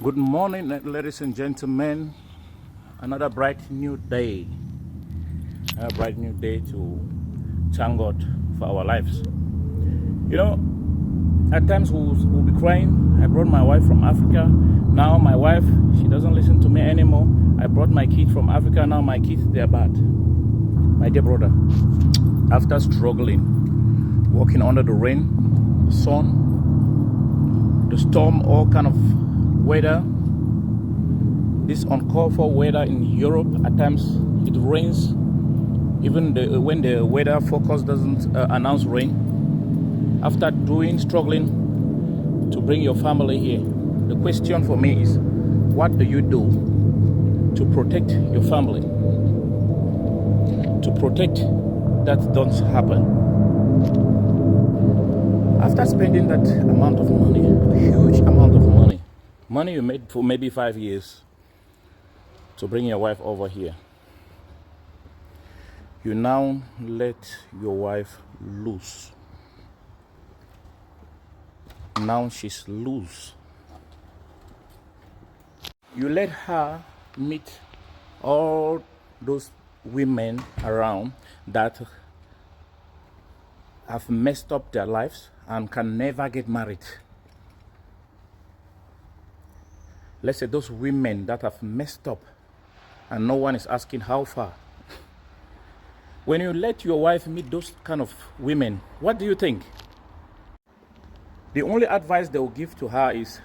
Good morning, ladies and gentlemen. Another bright new day. A bright new day to thank God for our lives. You know, at times we'll be crying. I brought my wife from Africa. Now my wife, she doesn't listen to me anymore. I brought my kid from Africa. Now my kids, they're bad. My dear brother, after struggling, walking under the rain, the sun, the storm, all kind of weather, this uncalled for weather in Europe, at times it rains, even when the weather forecast doesn't announce rain. After struggling to bring your family here, the question for me is, what do you do to protect your family? To protect that don't happen. After spending that amount of money, a huge amount of money you made for maybe 5 years to bring your wife over here, you now let your wife loose. Now she's loose. You let her meet all those women around that have messed up their lives and can never get married. Let's say those women that have messed up and no one is asking how far. When you let your wife meet those kind of women, what do you think? The only advice they will give to her is,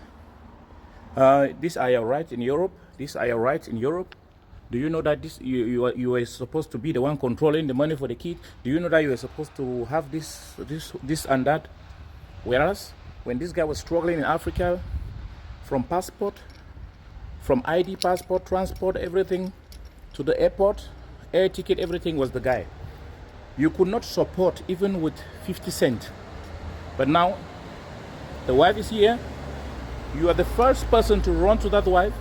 these are your rights in Europe. These are your rights in Europe. Do you know that you were supposed to be the one controlling the money for the kid? Do you know that you were supposed to have this and that? Whereas when this guy was struggling in Africa, from passport, from ID, passport, transport, everything, to the airport, air ticket, everything was the guy. You could not support even with 50 cents. But now, the wife is here. You are the first person to run to that wife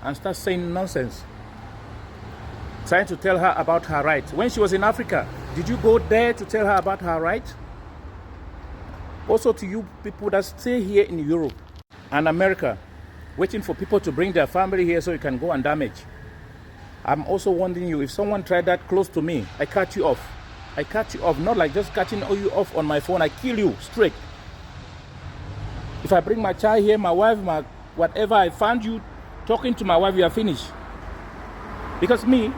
and start saying nonsense. Trying to tell her about her rights. When she was in Africa, did you go there to tell her about her rights? Also to you people that stay here in Europe and America, waiting for people to bring their family here so you can go and damage. I'm also warning you, if someone tried that close to me, I cut you off. I cut you off, not like just cutting you off on my phone. I kill you straight. If I bring my child here, my wife, my whatever, I find you talking to my wife, you are finished. Because me,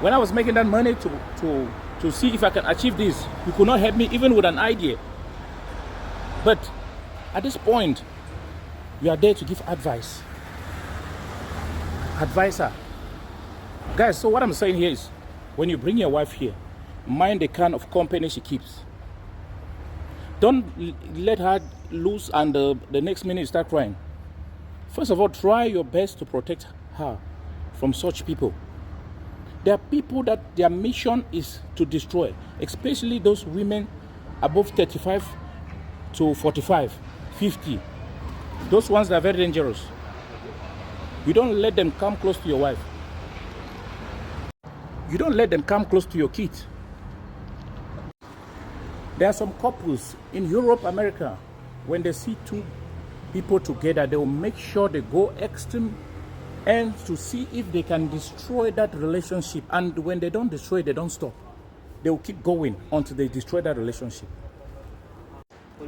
when I was making that money to see if I can achieve this, you could not help me even with an idea. But at this point, you are there to give advice. Advisor. Guys, so what I'm saying here is, when you bring your wife here, mind the kind of company she keeps. Don't let her loose and the next minute start crying. First of all, try your best to protect her from such people. There are people that their mission is to destroy, especially those women above 35 to 45, 50. Those ones that are very dangerous. You don't let them come close to your wife. You don't let them come close to your kids. There are some couples in Europe, America, when they see two people together, they will make sure they go extreme and to see if they can destroy that relationship. And when they don't destroy it, they don't stop. They will keep going until they destroy that relationship.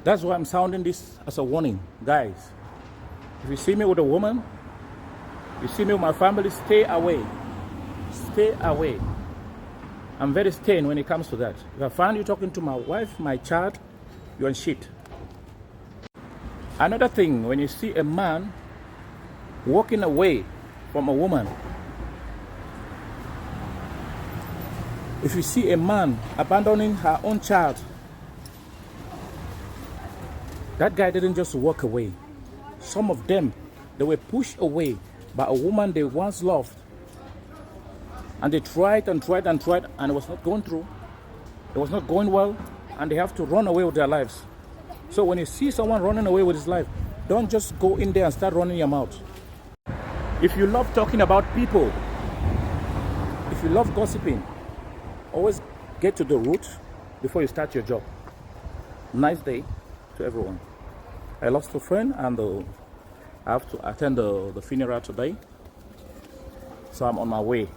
That's why I'm sounding this as a warning. Guys, if you see me with a woman, you see me with my family, stay away. Stay away. I'm very stern when it comes to that. If I find you talking to my wife, my child, you're in shit. Another thing, when you see a man walking away from a woman, if you see a man abandoning her own child, that guy didn't just walk away. Some of them, they were pushed away by a woman they once loved. And they tried and tried and tried, and it was not going through. It was not going well, and they have to run away with their lives. So when you see someone running away with his life, don't just go in there and start running your mouth. If you love talking about people, if you love gossiping, always get to the root before you start your job. Nice day to everyone. I lost a friend, and I have to attend the funeral today, so I'm on my way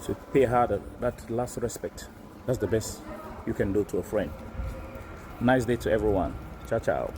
to pay her that last respect. That's the best you can do to a friend. Nice day to everyone. Ciao, ciao.